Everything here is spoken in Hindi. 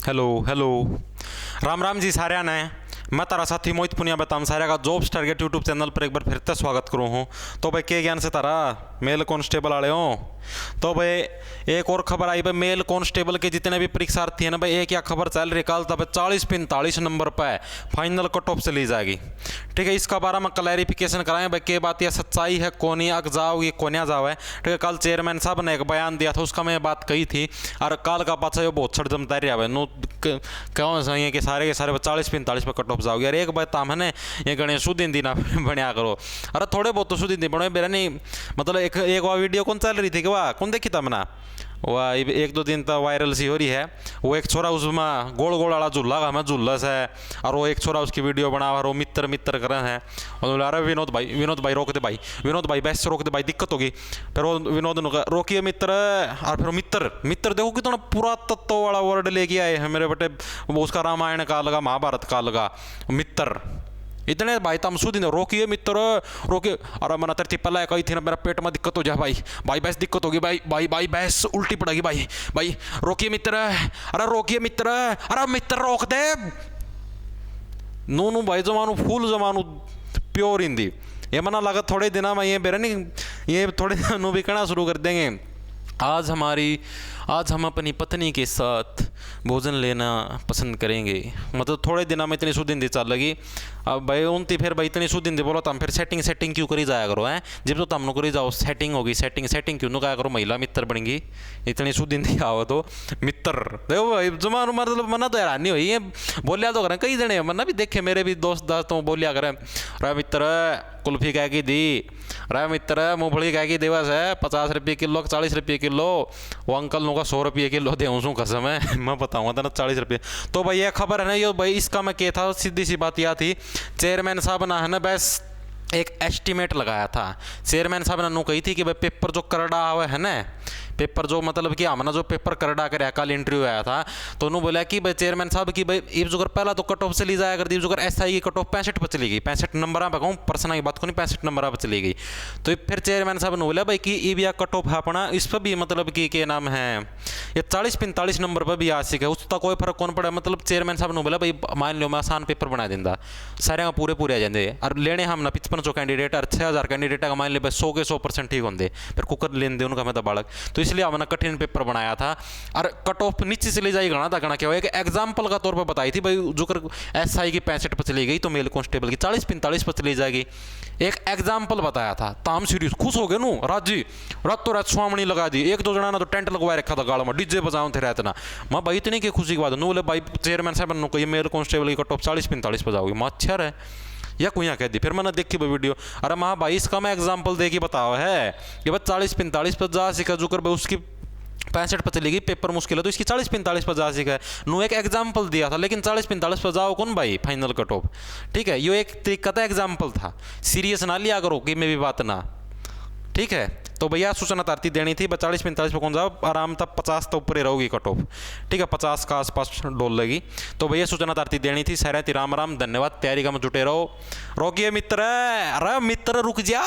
हेलो हेलो राम राम जी सारे ने मैं तारा साथी मोहित पुनिया बताऊँ सारे का जॉब्स टारगेट यूट्यूब चैनल पर एक बार फिर से स्वागत करूँ हूँ। तो भाई के ज्ञान से तारा मेल कांस्टेबल वाले हो। तो भाई एक और खबर आई भाई, मेल कांस्टेबल के जितने भी परीक्षार्थी हैं ना भाई, एक क्या खबर चल रही कल तब 40-45 नंबर पर फाइनल कट ऑफ से ली जाएगी। ठीक है, इसका बारे में क्लैरिफिकेशन कराएं भाई के बात यह सच्चाई है कौन ही अग जाओ ये कोनिया जाओ है। ठीक है, कल चेयरमैन साहब ने एक बयान दिया था उसका मैं बात कही थी और कल का पाचा ये बहुत छड़ जमता रहा है नो क्यों सही है कि सारे के सारे 40-45 पर कट ऑफ जाओगे यार। एक बात ताम है ना ये गणेश सुदिंदी ना बनया करो, अरे थोड़े बहुत तो सुदिंदी बनो मेरा नहीं मतलब एक वीडियो कौन चल रही थी कि वाह कौन देखी था मना वह एक दो दिन तक वायरल सी हो रही है। वो एक छोरा उसमें गोल गोल वाला झूला का हमें झूलस है और वो एक छोरा उसकी वीडियो बना और वो मित्र मित्र कर रहे हैं और अरे विनोद भाई रोक दे भाई, विनोद भाई बेस्ट रोक दे भाई दिक्कत होगी। फिर वो विनोद रोकिए मित्र और फिर मित्र मित्र देखो कितना पूरा तत्व वाला वर्ड लेके आए हैं मेरे बेटे। वो उसका रामायण का लगा महाभारत का लगा मित्र इतने भाई तम सुधी रोकिए मित्र रोकिए। अरे मना तेरे पला कही थी ना मेरा पेट में दिक्कत हो जाए भाई, भाई भैंस दिक्कत होगी भाई, भाई भैंस उल्टी पड़ेगी भाई रोकिए मित्र, अरे रोकिए मित्र, अरे मित्र रोक दे। नू भाई जमानू फुल जमानू प्योर हिंदी ये मना लगा थोड़े दिन में ये बेरा नहीं ये थोड़े दिन भी कहना शुरू कर देंगे। आज हम अपनी पत्नी के साथ भोजन लेना पसंद करेंगे, मतलब थोड़े दिनों में इतनी सुदिंदी चल लगी। अब भाई उनती फिर भाई इतनी सुदिंदी बोलो तम फिर सेटिंग क्यों करी जाया करो हैं जब तो तम करी जाओ सेटिंग होगी सेटिंग क्यों कहा करो महिला मित्र बनेंगी इतनी सुदिंदी आओ तो मित्र देखो भाई जमान मतलब मना तो हैरानी हुई है बोलिया तो करें कई जने मना भी देखे मेरे भी दोस्त दास्तों बोलिया करें रे मित्र कुल्फी कह की दी, रे मित्र मूंगफली कह की दिवस है 50 रुपये किलो 40 रुपये किलो, वो अंकल का 100 रुपये किलो दे उसू कसम है मैं बताऊँगा था ना 40 रुपये। तो भाई ये खबर है ना ये भाई इसका मैं क्या था सीधी सी बात यह थी चेयरमैन साहब ना है ना बस एक एस्टीमेट लगाया था। चेयरमैन साहब ने कही थी कि भाई पेपर जो करड़ा हुआ है ना पेपर जो मतलब कि हमने जो पेपर करड़ा कर कल इंटरव्यू आया था तो उन्होंने बोला कि भाई चेयरमैन साहब की भाई ये जो पहला तो कट ऑफ से ली जाया करती जो एसआई की कट ऑफ 65 पर चली गई 65 नंबर पर कहूँ पर्सनल की बात को नहीं 65 नंबर पर चली गई। तो फिर चेयरमैन साहब ने बोला भाई कि ये भी कट ऑफ है अपना इस पर भी मतलब कि क्या नाम है ये 40-45 नंबर पर भी आ सके उस तक कोई फर्क कौन पड़ा। मतलब चेयरमैन साहब ने बोला भाई मान लो मैं आसान पेपर बना देंदा सारे पूरे आ जाते और लेने हम ना 55 कैंडिडेट और 6000 कैंडिडेट का मान लो 100 के 100% ठीक होंगे फिर कुकर लेन दे उनका मैं तो बालक तो इसलिए हमने कठिन पेपर बनाया था और कट ऑफ नीचे चली जाए गणा था गणा क्या हुआ एक एग्जाम्पल का तौर पर बताई थी भाई जो कर एसआई की 65 पर चली गई तो मेल कांस्टेबल की 40-45 पर चली जाएगी एक एग्जाम्पल बताया था। ताम सीरीज खुश हो गए नू राजी रातों रात स्वामणी लगा दी एक दो जना ना तो टेंट लगवा रखा था गाड़ में डीजे बजाओ थे रहते ना मैं भाई इतनी की खुशी की बात नू बोले भाई चेयरमैन साहब ने कही मेल कांस्टेबल की कट ऑफ 40-45 पर जाओगी मैं अच्छा है या कोई यहाँ कह दी। फिर मैंने देखी वो वीडियो अरे माँ भाई इसका मैं एग्जाम्पल दे के बताओ है कि भाई 40-45 पर जा सिखा जो कर भाई उसकी 65 पर चली गई पेपर मुश्किल है तो इसकी 40-45 पर जा सीखा है नो एक एग्जाम्पल दिया था लेकिन 40-45 पर जाओ कौन भाई फाइनल कट ऑफ। ठीक है ये एक तरीका था एग्जाम्पल था सीरियस ना लिया करो कि मैं भी बात ना ठीक है। तो भैया सूचना तारती देनी थी 40-45 पर कौन जाओ आराम तक 50 तो ऊपर ही रहोगी कट ऑफ ठीक है 50 का आसपास डोल लगी। तो भैया सूचना तारती देनी थी सहरती राम धन्यवाद तैयारी का में जुटे रहो। रोकिए मित्र अरे मित्र रुक जा।